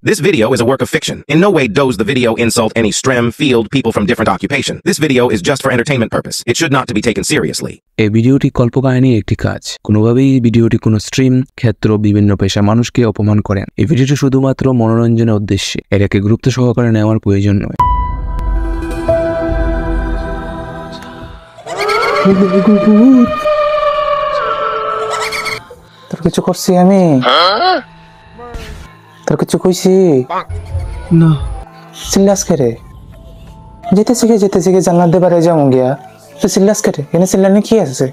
This video is a work of fiction. In no way does the video insult any STEM field people from different occupation. This video is just for entertainment purpose. It should not to be taken seriously. এই ভিডিওটি কল্পকাহিনীর একটি কাজ। কোনোভাবেই এই ভিডিওটি কোনো stream, ক্ষেত্র, বিভিন্ন পেশা মানুষকে অপমান করেন। এই ভিডিওটি শুধুমাত্র মনোরঞ্জনের উদ্দেশ্যে। এটাকে গুরুত্ব সহকারে নেওয়ার প্রয়োজন নয়। তোর কিছু করছি আমি? তোর কিছু কইছি না? চিল্লাস করে যেতে শিখে জানলার দেবারে যাবো গিয়া। তুই চিল্লাস করে এখানে চিল্লানি কি আছে?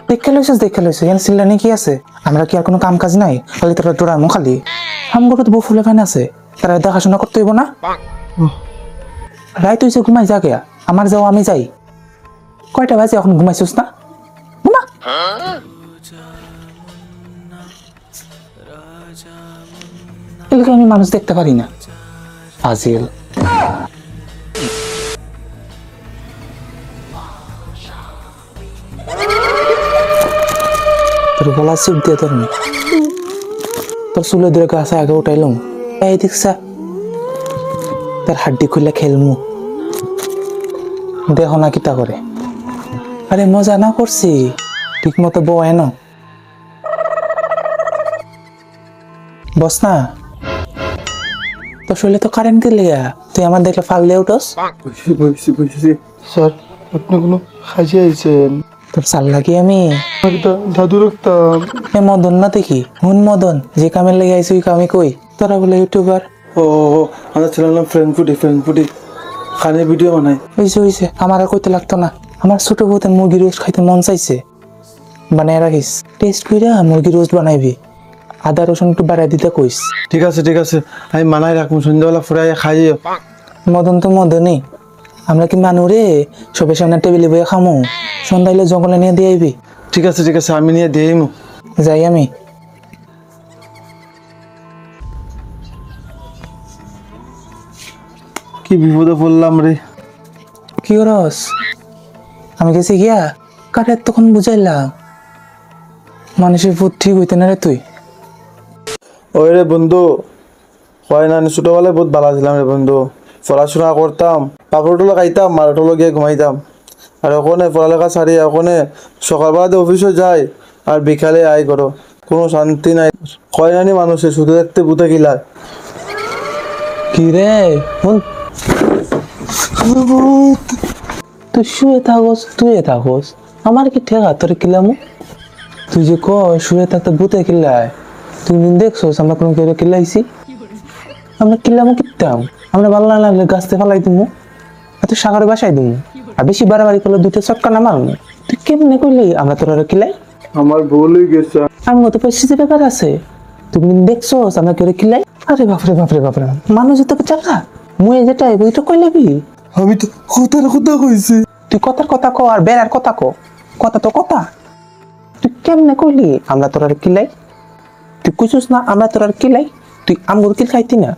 দেখে লইছিস এখানে চিল্লানি কি আছে? আমরা কি আর কোনো কাম কাজ নাই? খালি তোরা ডোরামো খালি আমগুলো তো বউ ফুলে ফাইন আছে, তারা দেখাশোনা করতে হইব না? রায় তুই যে ঘুমাই যা গিয়া, আমার যাও আমি যাই। কয়টা বাজে এখন ঘুমাইছিস না? ঘুমা। এলাকা আমি মানুষ দেখতে পারি না। ফাজিল। তোর গলা চিপ দিয়ে তোর চুলে ধরে গাছে আগে উঠাইলাম। এই দেখছা তার হাড্ডি খুললে খেলমু, দেহ না কিতা করে। আরে মজা না করছি, ঠিক মতো বয় না। বস না তোর শরীরে তো কারেন্ট দিলে, তুই আমার দেখলে ফাল দিয়ে উঠোস। স্যার আপনি কোনো খাইয়ে আইছেন? তোর চাল লাগি আমি দাদু রাখতাম। এ মদন না দেখি হুন মদন, যে কামের লেগে আইসি ওই কামে কই। তোরা বলে ইউটিউবার। ও আমরা ছিলাম ফ্রেন্ড ফুডি খানের ভিডিও বানাই। হইছে আমার আর কইতে লাগতো না। আমার ছোট বউতে মুরগি রোস্ট খাইতে মন চাইছে, বানাই রাখিস। টেস্ট কইরা মুরগি রোস্ট বানাইবি, আদা রসুন একটু বাড়াই দিতে কইস। ঠিক আছে আমি মানাই রাখবো। সন্ধ্যাবেলা ফুরাই খাইয়ে। মদন তো মদনই, আমরা কি মানু রে সবের সামনে টেবিলে বইয়ে খামো? সন্ধ্যাইলে জঙ্গলে নিয়ে দিয়ে আইবি। ঠিক আছে আমি নিয়ে দিয়ে যাই আমি। কি বিপদে পড়লাম রে। কি রস? আমি গেছি গিয়া কারে তখন বুঝাইলাম মানুষের ভূত ঠিক হইতে না রে তুই। ওই রে বন্ধু, হয় না ছোটবেলায় বহুত ভালো ছিলাম রে বন্ধু। পড়াশোনা করতাম, পাপড় খাইতাম, মারাটোলো গিয়ে ঘুমাইতাম। আর ওখানে পড়ালেখা ছাড়ি ওখানে সকালবেলাতে অফিসে যাই আর বিকালে আয় করো, কোনো শান্তি নাই। হয় না মানুষের শুধু দেখতে বুঝে গিলায়। কি রে তুই শুয়ে থাকস আমার কি ঠেকা তোর কিলাম? তুই যে কয় শুয়ে থাকতে ভূতে কিল্লায়, তুই দেখছোস আমরা কোনো কেউ কিল্লাইছি? আমরা কিল্লামো কিতাম, আমরা ভালো না লাগলে গাছতে ফেলাই দিমু, এত সাগরে বাসাই দিমু। আর বেশি বাড়াবাড়ি করলে দুইটা চটকা না মারমু। তুই কেমনে কইলি আমরা তোর কিলাই? আমার ভুল হয়ে গেছে। আমি কত পয়সা ব্যাপার আছে, তুই দেখছোস আমরা কেউ কিলাই? আরে বাপরে মানুষ যেতে চাকা মুয়ে যেটা বইটা কই লাগবি। আমি তো কথা কইছি। তুই কথার কথা ক আর বেড়ার কথা ক, কথা তো কথা। তুই কেমনে কইলি আমরা তোর কিলাই? তুই কইছিস না আমরা তোর কিলাই? তুই আমগুর কিল খাইতি না,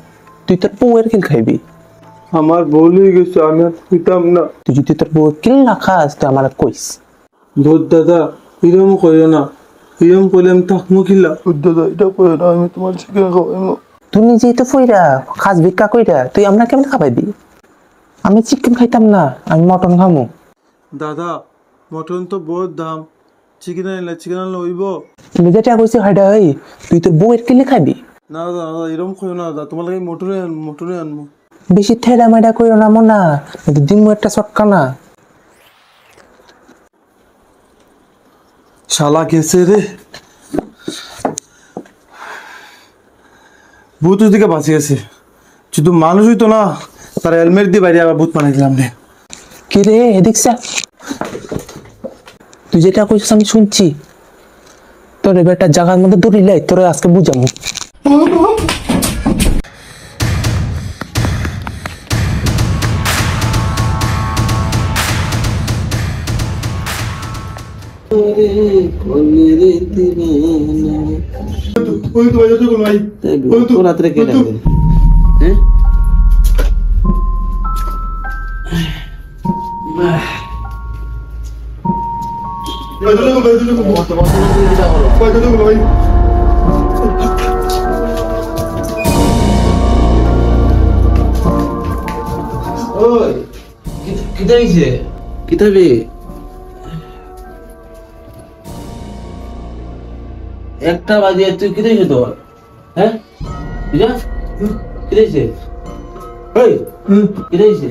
তুই তোর বউয়ের কিল খাইবি। আমার ভুল হয়ে গেছে, আমি আর কইতাম না। তুই যদি তোর বউয়ের কিল না খাস তুই আমার কইস। ধর দাদা এরম কইও না, এরম কইলে আমি থাকবো কিলা। দাদা এটা কইও না, আমি তোমার চিকেন খাওয়াইমু। তুই নিজেই তো ফইরা খাস ভিক্ষা কইরা, তুই আমরা কেমন খাবাইবি? আমি চিকেন খাইতাম না, আমি মটন খামু। দাদা মটন তো বহুত দাম, চিকেন আনলে হইব? তুমি যেটা কইছি হাইডা হই, তুই তোর বউয়ের কিলে খাবি। না দাদা এরম কইও না দাদা, তোমার লাগে মটনে আনবো। বেশি থেড়া মেডা কইরো না মনা, দিমু একটা চটকা না। শালা গেছে রে, ভূত দিকে বাঁচি গেছে। শুধু মানুষ হইতো না, তার হেলমেট দিয়ে বাইরে আবার ভূত বানাই দিলাম রে। কি রে দেখছা, তুই যেটা কইছিস আমি শুনছি। তোর এবার একটা জায়গার মধ্যে দৌড়িলাই তোর আজকে বুঝামু। রাত্রে কে ডাকবে? কিতা হইছে কিতা বে একটা বাজে তুই কিতা হইছে তোর হ্যাঁ বুঝা কিতা হইছে এই কিতা হইছে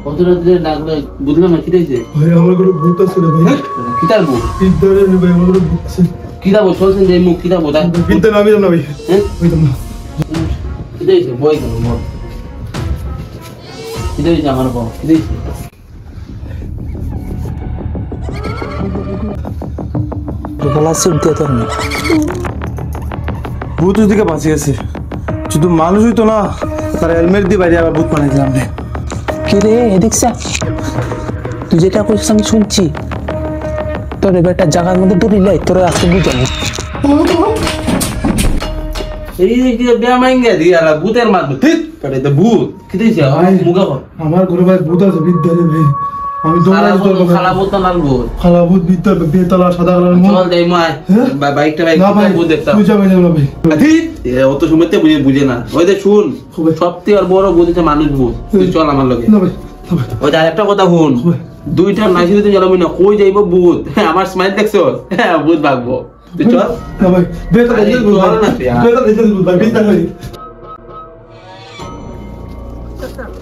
কত রাতে ডাকলে বুঝলাম না কিতা হইছে ভাই আমার ঘরে ভূত আছে রে ভাই কিতার বউ বিদ্যারে রে ভাই আমার ঘরে ভূত আছে কিতা বউ চলছেন যে মুখ কিতা বউ বিদ্যা নামি না ভাই হ্যাঁ হইতাম না কিতা হইছে বই কেন মোর কিতা হইছে আমার বউ কিতা হইছে গলা সিট দিয়ে তোর না ভূত দিকে বাঁচি গেছে শুধু মানুষ হইতো না তার হেলমেট দিয়ে বাইরে আবার ভূত বানাইছিলাম রে কি রে এদিক যা তুই যেটা করছিস আমি শুনছি তোর এবার একটা জায়গার মধ্যে দৌড়িলাই তোর আজকে বুঝাবো এই যে বেমাইঙ্গা দি আলা ভূতের মারবো ঠিক কাটে তো ভূত কিতা হইছে মুগা কর আমার ঘরে ভাই ভূত আছে বিদ্যারে ভাই আমি দৌড়াই তোর খালা ভূত না ভূত খালা ভূত বিদ্যা বেতলা সাদা কালার মুখ চল যাই মাই বাইকটা বাইক না ভাই ভূত দেখতাম তুই যাবে না ভাই অত সময়তে বুঝে না ওই যে শুন সবথেকে আর বড় ভূত হচ্ছে মানুষ ভূত তুই চল আমার লগে না ভাই না ভাই ওই যে আরেকটা কথা শুন দুইটা নাইসি দিতে গেলাম না কই যাইব ভূত হ্যাঁ আমার স্মাইল দেখছো হ্যাঁ ভূত ভাগবো তুই চল না ভাই বেতলা আরে দেখতে চল না তুই, বেতলা দেখতে ভাই বিদ্যা ভাই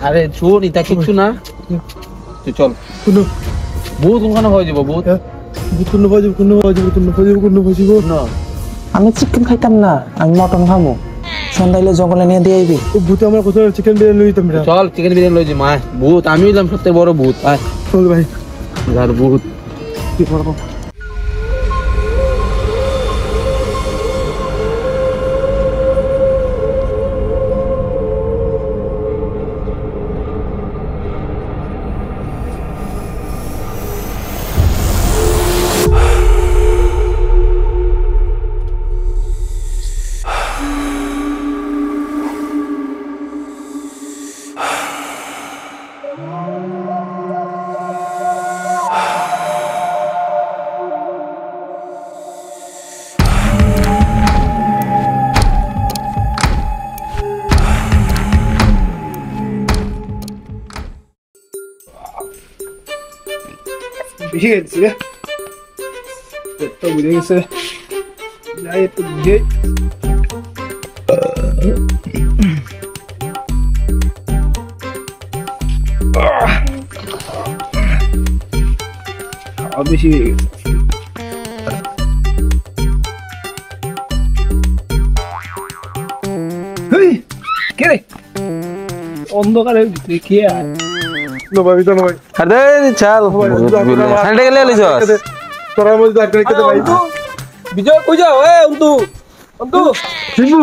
আরে শুন এটা কিছু না তুই চল কোনো ভূত কোনখানে হয়ে যাব ভূত ভূত কোনো বাজিব না আমি চিকেন খাইতাম না আমি মটন খামো সন্ধ্যাইলে জঙ্গলে নিয়ে দিয়ে আইবি ও ভূত আমার কোথাও চিকেন বিরিয়ানি লইতাম রে চল চিকেন বিরিয়ানি লই যে মা ভূত আমি হইলাম সবথেকে বড় ভূত আয় চল ভাই আর ভূত কি করবো বেশি গেছে রে তো বুঝে গেছে যাই তো বুঝে বেশি হয়ে গেছে কে রে অন্ধকারের ভিতরে কে আর না ভাই তো না ভাই আরে চল হান্ডে গেলে লিছস তোরা মধ্যে ডাক্তার কেটে ভাই বিজয় কই যাও এ অন্তু শিবু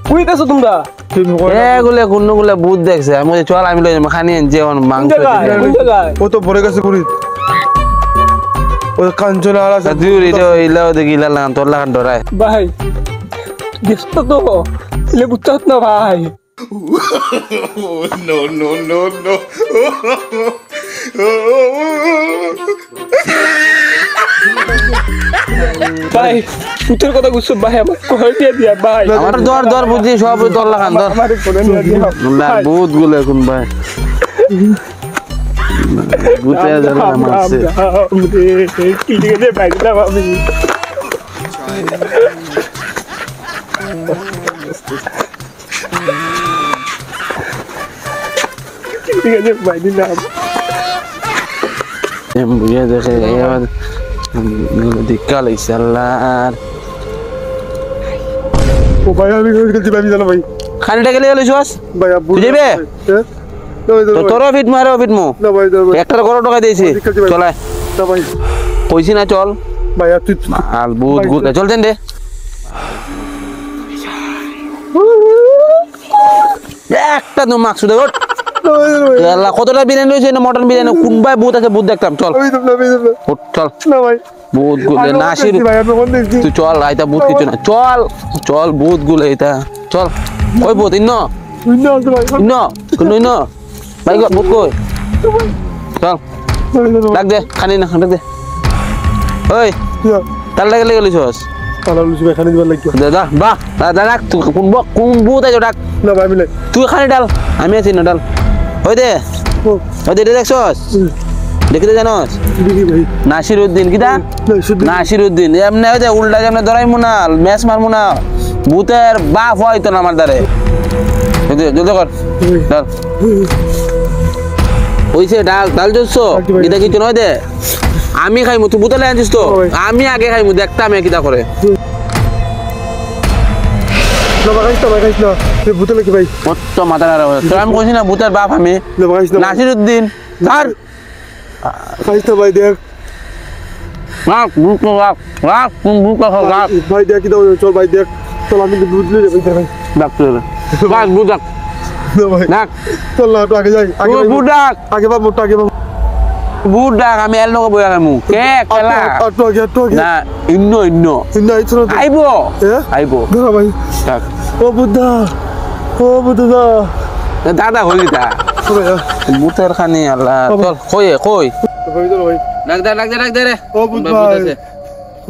কই গেছো তোমরা এগুলো কোনগুলো ভূত দেখছে আমি বলছি, চল আমি লই যাবো খানি যে মাংস কোন জায়গায় ও তো ভরে গেছে পুরি ও কাঞ্চনা আলা দিউর এটা ইলাও দেখি ইলা লাগান তোর লাগান ডরায় ভাই দেখছো তো লে বুঝছস না ভাই ভাই পুতের কথা বুঝছো ভাই আমার কল দিয়ে দিয়া ভাই আমার দর দর বুঝি সব তোর লাগান দর আমার করে নিয়ে দিয়া ভূত গুলো এখন ভাই ভূতে ধরে মারছে কি দিকে ভাই না আমি ঠিক আছে ভাই দিলাম এম বুঝে দেখে এবার দিক্কা লাগছে আল্লাহ ও ভাই আমি গেছি ভাই জানো ভাই খানিটা গেলে লইছস ভাই আব্বু তুই যাবে? তো তোরও ফিট মারো ফিট মু না ভাই একটা করো টাকা দিয়েছি চলে না ভাই কইছি না চল ভাই তুই আর ভূত ভূত চলছেন রে একটা তো মাকসু দেখ আল্লাহ কতটা বিরিয়ানি রয়েছে না মটন বিরিয়ানি কোনবাই ভূত আছে ভূত দেখতাম চল উঠ, চল না ভাই ভূত গুলে নাসির ভাই আমি কোন দেখছি তুই চল আইতা ভূত কিছু না চল চল ভূত গুলে এটা চল কই ভূত ইন্ন না ভাই ইন্ন কোন ইন্ন ভাই ভূত কই চল ডাক দে খানি না ডাক দে ওই তার লাগে লেগে লিছস তালা লুচি ভাই খানি দিবার লাগিয়া দে দা বাহ দা ডাক তুই কোন ভূত আছে ডাক না ভাই মিলে তুই খানি ডাল আমি আছি না ডাল ওই দে ওই দেখে দেখছস দেখতে জানোস নাসির উদ্দিন কিটা নাসির উদ্দিন এমনি ওই যে উল্টা যেমন ধরাইমু না ম্যাচ মারমু না ভূতের বাপ হয়তো না আমার দ্বারে জলদি কর ডাল ওইসে ডাল ডাল জলছো কিটা কিছু নয় দে আমি খাইমু তুই ভূতে লাই আনছিস তো আমি আগে খাইমু দেখতাম কিটা করে কত মাথা খারাপ হয় তোর আমি কইছি না ভূতের বাপ আমি নাসির উদ্দিন ধর খাইছ না ভাই দেখ রাখ ভূত রাখ রাখ কোন ভূত রাখ ভাই দেখ কি দাও চল ভাই দেখ চল আমি দুধ লই যাই ভাই ডাক তুই রাখ ভূত রাখ না ভাই ডাক চল না একটু আগে যাই আগে ভূত ডাক আগে বাবু আগে বাবু ভূত ডাক আমি এর লোক বইয়া খামু কে খেলা একটু আগে না ইন্ন না আইছ না আইবো হ্যাঁ আইবো না ভাই ডাক ও বুদ্ধা দাদা হলি তা ভূতের খানি আল্লাহ চল কই ভাই চল ভাই ডাক দে রে ও বুদ্ধ ভাই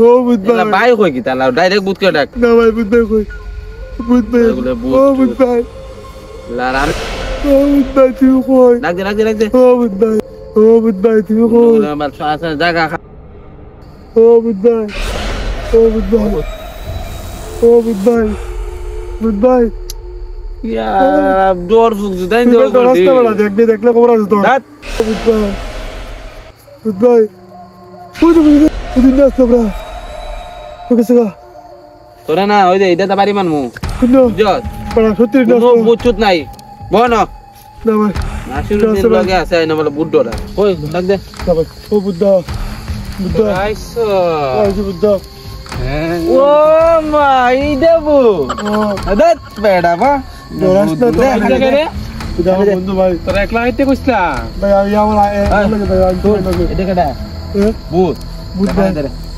ও বুদ্ধ ভাই ভাই কই কি তালা ডাইরেক্ট ভূত কে ডাক না ভাই বুদ্ধ কই বুদ্ধ ও বুদ্ধ ভাই লারান ও বুদ্ধ তুই কই ডাক দে ও বুদ্ধ তুই কই আমার শ্বাস জায়গা ও বুদ্ধ ও বুদ্ধ ও বুদ্ধ বুদ্ধ ইয়া ডোর ফুক দাই দে রাস্তা বড় দেখলে খবর আছে তো দাঁত বুদ্ধ বুদ্ধ বুদ্ধ রাস্তা বড় ওকে সেগা তোরা না ওই দে এটা বাড়ি মানমু কুনো জত বড় সত্যি কোনো বুচুত নাই বন না ভাই নাসিরুদ্দিন লগে আছে না বলে বুড্ডোরা ওই ডাক দে ও বুদ্ধ বুদ্ধ আইসো আইছে বুদ্ধ ও মাই দেবু দাঁত বেড়া বা রাস্তা তো বন্ধু ভাই তোরা একলা আইতে কইছলা ভাই আমি আমার লাগে ভাই আমি তো লাগে এটা কেডা ভূত বুদ্ধ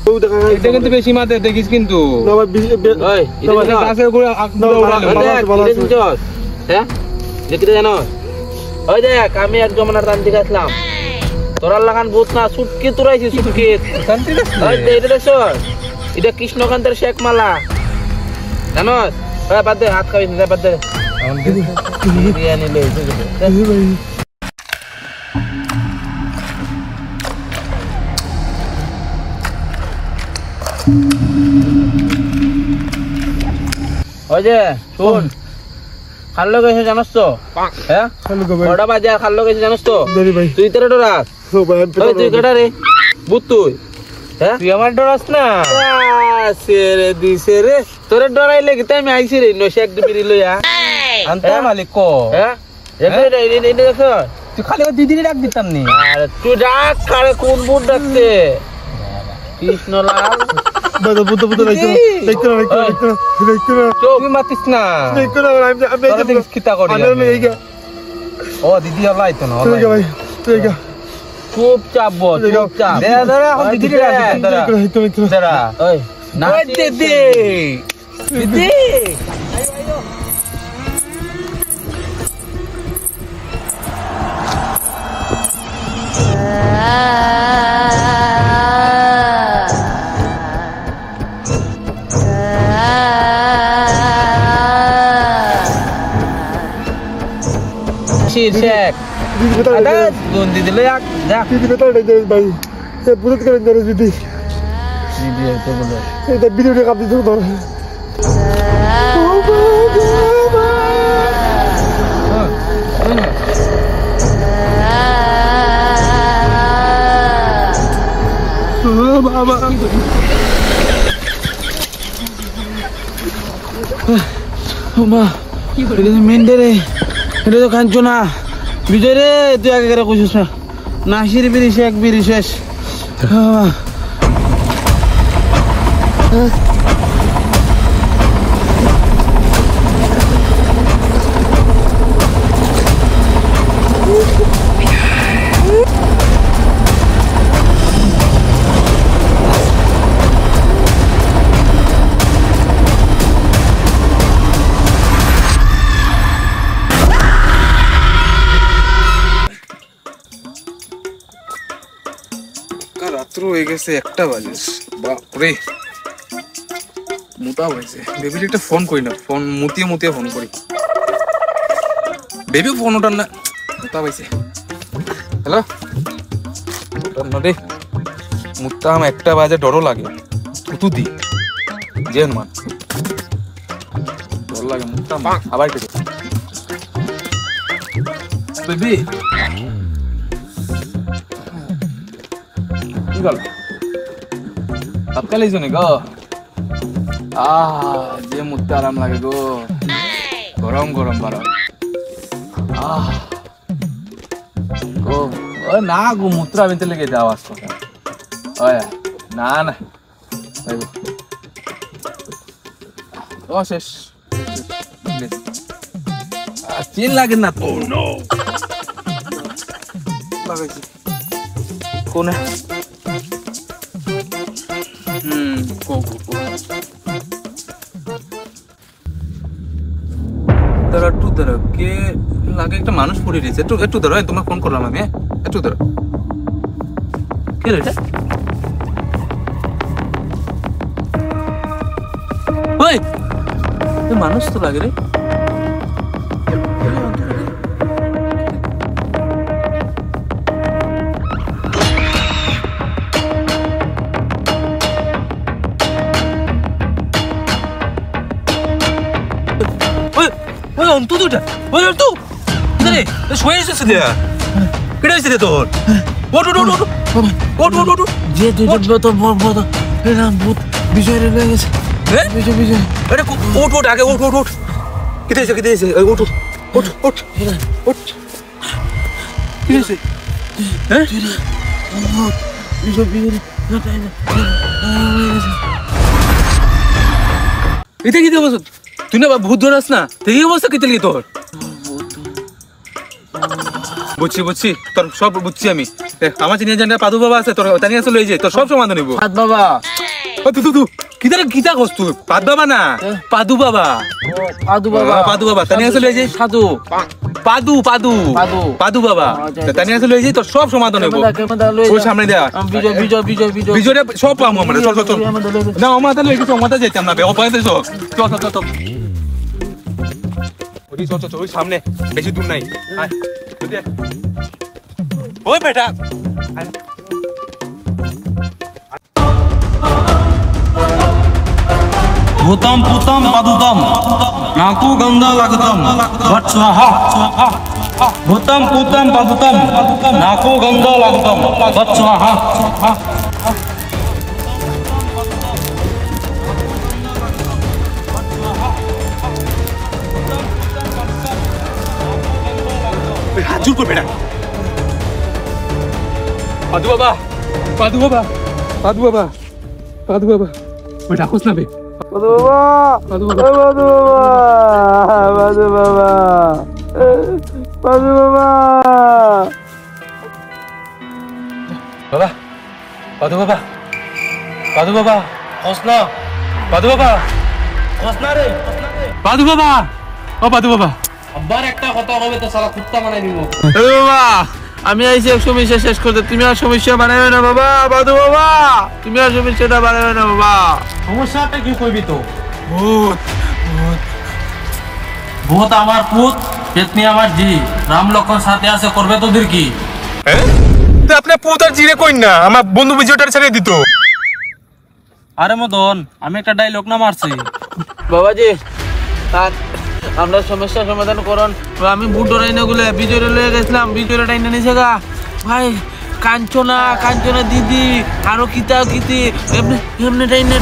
ও দেখা এটা কিন্তু বেশি মাতে দেখিস কিন্তু না ভাই ওই এটা গাছের উপরে হ্যাঁ দেখতে জানো ওই দেখ আমি এক জমানার তান্ত্রিক আসলাম তোরা লাগান ভূত না সুটকি তোরাইছি সুটকি তান্ত্রিক এটা দেখছো এটা কৃষ্ণকান্তের শেখ মালা জানো বাদ দে হাত খাবি না বাদ দে বিরিয়ানি লইছে ওই যে শুন খাল্লো গেছে জানোস তো হ্যাঁ কটা বাজে আর খাল্লো গেছে জানোস তো তুই তোর ডরাস তুই কেটা রে বুত তুই হ্যাঁ তুই আমার ডরাস না রে দিছে রে তোরে ডরাইলে কি আমি আইছি রে নশে এক বিড়ি লইয়া আনতে মালিক কো হ্যাঁ দেখো তুই খালি দিদি ডাক দিতাম নি আরে তুই ডাক কারে কোন বুট ডাকতে কৃষ্ণলাল বুদ্ধ দেখতে তুই মাতিস না ও দিদি আইতো না চুপচাপ বল চুপচাপ দিদি দিদি Sheikh ada gundi dulu ya dah দিদি বেটা দেই ভাই এ বুঝত করেন ধরে দিদি video itu bener এটা ভিডিওটা কাপ দিতে ধর বাবা মা কি করে মেন্ডে রে এটা তো কাঞ্চো না বিজয় রে তুই আগে করে কইছিস না নাসির বিড়ি শেখ বিড়ি শেষ রাত্র হয়ে গেছে 1টা বাজে বাপরে মোটা হয়েছে বেবির একটা ফোন করি না ফোন মুতিয়ে ফোন করি বেবি ফোন ওঠার না মোটা হয়েছে হ্যালো নদী মুত্তা আমার একটা বাজে ডরও লাগে তুতু দি জেন মান ডর লাগে মুত্তা আবার কেটে বেবি কি গেল আপকাল এইজনে গো যে মুত্তা আরাম লাগে গো গরম গরম বারো ও না গো মুত্রা ভিতরে লেগে যাওয়া আসতো না না ও শেষ চেন লাগে না তো লাগাইছি কোনে দাঁড়া একটু দাঁড়া কে লাগে একটা মানুষ পড়ে দিয়েছে একটু একটু দাঁড়া তোমার ফোন করলাম আমি একটু দাঁড়া কে রে এটা ওই মানুষ তো লাগে রে অন্তটা ওই তো রে শুয়ে এসেছিস রে কেটে এসেছিস রে তোর ওট ওট ওট ওট ওট ওট যে দুটো তো বড় এরাম ভূত বিজয় রে লেগে গেছে হ্যাঁ বিজয় বিজয় আরে ওট ওট আগে ওট ওট ওট কেটে এসে ওট ওট ওট ওট কেটে এসে হ্যাঁ বিজয় বিজয় এটা কি দেবো তুই না ভূত ধরাস না এই অবস্থা কেটে লিয়ে তোর বুঝছি তোর সব বুঝছি আমি আমার চিনি জানি পাদু বাবা আছে তোর তানি আসলে এই যে তোর সব সমাধান হইব পাদ বাবা ও তুই কিতা কস তুই পাদ বাবা না পাদু বাবা পাদু বাবা তানি আসলে এই যে সাধু পাদু পাদু পাদু বাবা তানি আসলে এই যে তোর সব সমাধান হইব ওই সামনে দেয়া বিজয় সব পাবো আমরা চল না আমার তাহলে কিছু আমাদের যেতাম না অপায় চল ওই সামনে বেশি দূর নাই ওই বেটা भूतम पूतम पदुतम नाकु गंधा लगतम भट स्वाहा भूतम पूतम पदुतम नाकु गंधा लगतम भट स्वाहा हाथ जोड़ बेटा पादू बाबा पादू बाबा पादू बाबा पादू बाबा बेटा कुछ ना बे পাদু বাবা पादू बाबा পাদু বাবা পাদু বাবা बाबा पादू बाबा पादू बाबा हौसला पादू बाबा हौसला रे पादू बाबा ओ पादू बाबा আবার একটা কথা হবে তো শালা কুত্তা বানাই দিব বাবা আমি আইছি এক সমস্যা শেষ করতে তুমি আর সমস্যা বানাবে না বাবা বাদু বাবা তুমি আর সমস্যাটা বানাবে না বাবা সমস্যাটা কি কইবি তো ভূত ভূত আমার পুত পেতনি আমার জি রাম লক্ষণ সাথে আছে করবে তোদের কি তো আপনি পুতার জিরে কই না আমার বন্ধু বিজয়টার ছেড়ে দিত আরে মদন আমি একটা ডায়লগ না মারছি বাবাজি আর আমরা সমস্যা সমাধান করুন আমি বুট রাইনা গুলো বিজয় লয়ে গেছিলাম বিজয় টাইনা নিছে গা ভাই কাঞ্চনা দিদি আরো কিতা এমনি এমনি টাইনা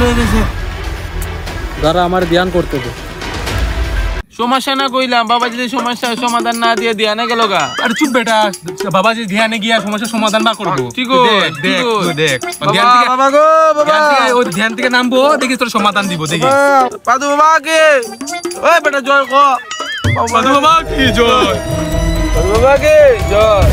লয়ে গেছে যারা আমার ধ্যান করতে দে সমস্যা না কইলাম বাবা যদি সমস্যা সমাধান না দিয়ে দিয়া না গেল গা আরে চুপ বেটা বাবা যে ধ্যানে গিয়া সমস্যার সমাধান না করবো ঠিক দেখ বাবা গো বাবা ওই ধ্যান থেকে নামবো দেখি তোর সমাধান দিব দেখি পাদু বাবা কে ওই বেটা জয় কো পাদু বাবা কি জয় পাদু বাবা কে জয়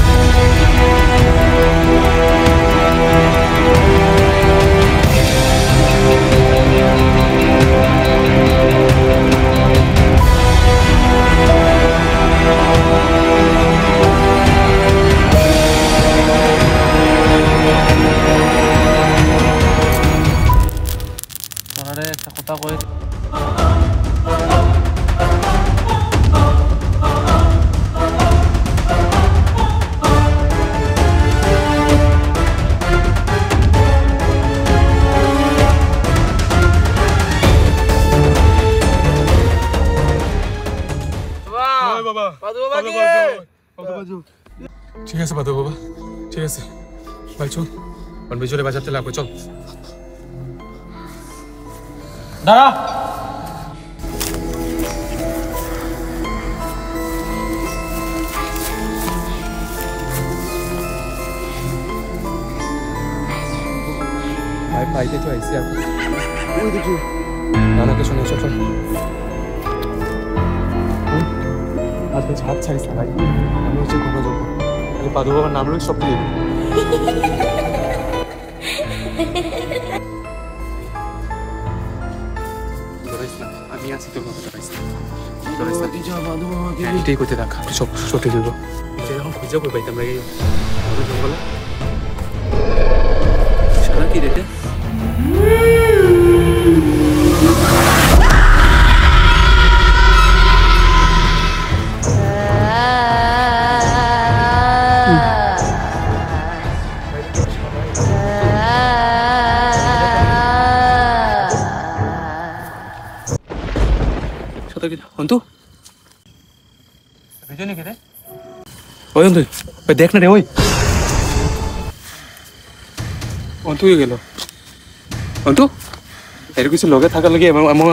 একটা কথা কই বাবা ঠিক আছে পাদু বাবা ঠিক আছে ভাই চল বিজুরে বাজাতে লাগবে চল দাঁড়া ভাই পাইতে তো আইসি আর ওই দেখি নানাকে শুনে চল চল আজকে হাত ছাড়িস না ভাই আমি হচ্ছে ঘুমে যাবো তাহলে পাদু বাবার নাম লই সব দিয়ে আমি আছি তোর কথা এটাই করতে থাক সব সত্যি দেব যখন খুঁজে বই পাইতাম এই জঙ্গলে সারা কি রেটে অন্তু বিজয় কে রে ওই অন্তু ওই দেখ না রে ওই অন্তু গেল অন্তু এর কিছু লগে থাকার লাগে আমার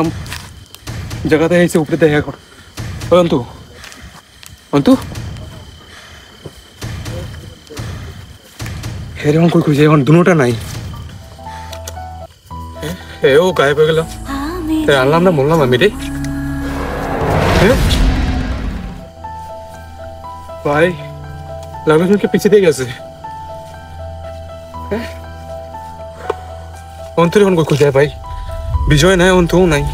জায়গাতে এসে উপরে দেখা কর ওই অন্তু অন্তু হেরে এখন কই খুঁজে এখন দুটোটা নাই ও গায়েব হয়ে গেল আনলাম না বললাম আমি রে ভাই লাগবে পিছিয়ে দিয়ে গেছে অন্তরে এখন খুঁজে ভাই বিজয় নাই অন্তও নাই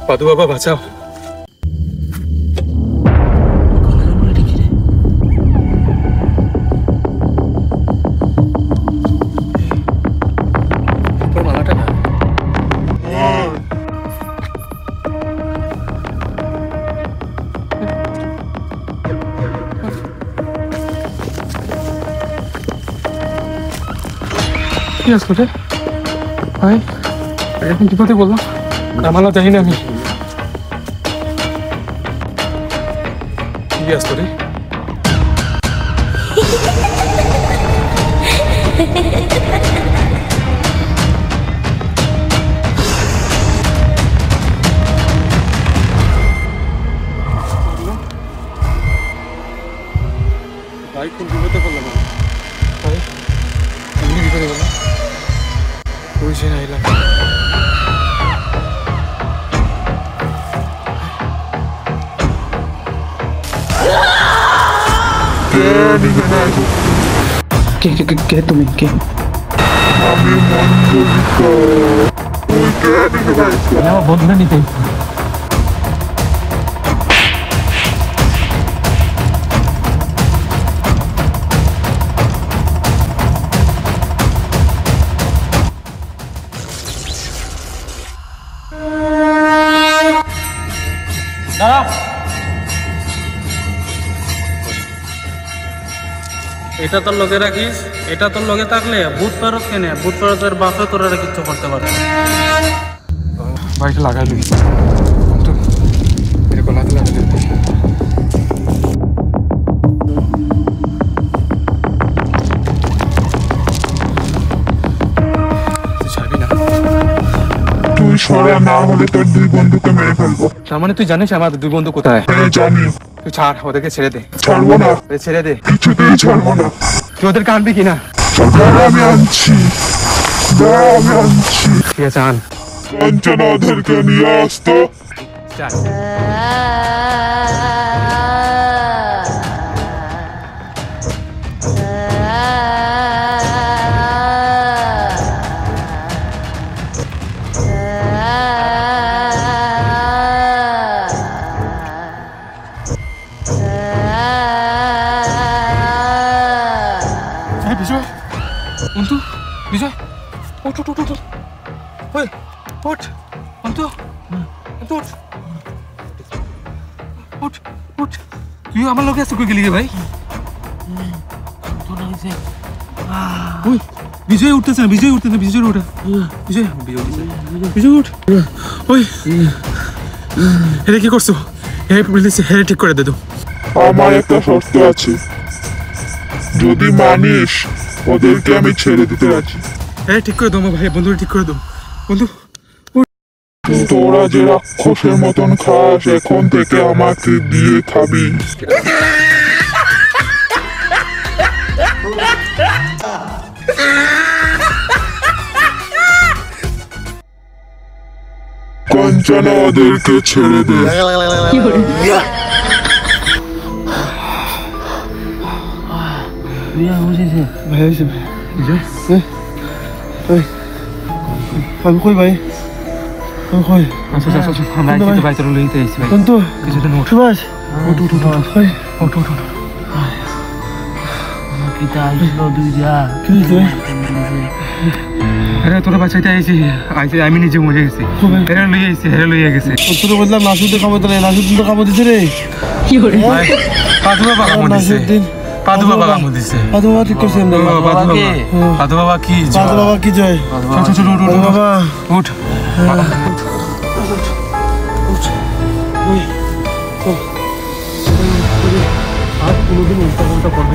পাদু বাবা বাঁচাও মালাটা না কি আসলো রে ভাই এখন কি কথা বললাম আমালা জানি না আমি কি আসলো রে ভাই কোন বিপদে পড়লাম ভাই এমনি বিপদে বললাম বুঝে নাইলাম কে তুমি কে আমার বন্ধু নিতে দাঁড়া এটা তোর লগে রাখিস এটা তোর লগে থাকলে ভূত ফেরত কেনে ভূত ফেরতের বাপে তোরা কিচ্ছু করতে পারবে ভাইটা লাগাই লই তো এরকম লাগাই লাগাই ছাড়বি না তুই সরা না হলে তোর দুই বন্ধুকে মেরে ফেলবো। তার মানে তুই জানিস আমার দুই বন্ধু কোথায় হ্যাঁ জানি। তুই ছাড় ওদেরকে ছেড়ে দে ছাড়বো না, ছেড়ে দে কিছুতেই ছাড়বো না। তুই ওদেরকে আনবি কিনা দাঁড়া আমি আনছি, দাঁড়া আমি আনছি। ঠিক আছে আন কাঞ্চনা ওদেরকে নিয়ে আসতো। চল বিজয় অন্তু বিজয় ওঠ ওঠ ওঠ ওঠ ওই ওঠ অন্তু অন্তু ওঠ ওঠ ওঠ তুই আমার লোকে আসতে কই গেলি রে ভাই ওই বিজয় উঠতেছে না বিজয় উঠতে না বিজয় ওঠা বিজয় বিজয় উঠতেছে বিজয় উঠ ওই এটা কি করছো হ্যাঁ ঠিক করে দে তো। আমার একটা শর্ত আছে, যদি মানিস ওদেরকে আমি ছেড়ে দিতে রাজি। হ্যাঁ ঠিক করে দেবো ভাই, বন্ধু ঠিক করে দেবো বন্ধু। তোরা যে রাক্ষসের মতন খাস, এখন থেকে আমাকে দিয়ে খাবি। কঞ্চনা ওদেরকে ছেড়ে দে। আমি কই ভাই, আমি কই ভাই তোর লইতে আইছি ভাই, কিন্তু কিছুটা নোট। সুভাষ ভাই কিতা আইছিল দুইটা কি হয়েছে ভাই? আরে তোরা বাঁচাইতে আইছি, আমি নিজে মরে গেছি। হেরে লইয়া গেছে। তোর বললাম নাসুদ্দিন খাবো তো নাসুদ্দিন তো খাবো দিছে রে। ভাই পাদু বাবা কামড় দিছে, নাসুদ্দিন পাদু বাবা কামড় দিছে। পাদু বাবা ঠিক করছেন না? পাদু বাবা কি পাদু বাবা কি জয়? চল পাদু বাবা উঠ। আর কোনোদিন উল্টা পাল্টা করবে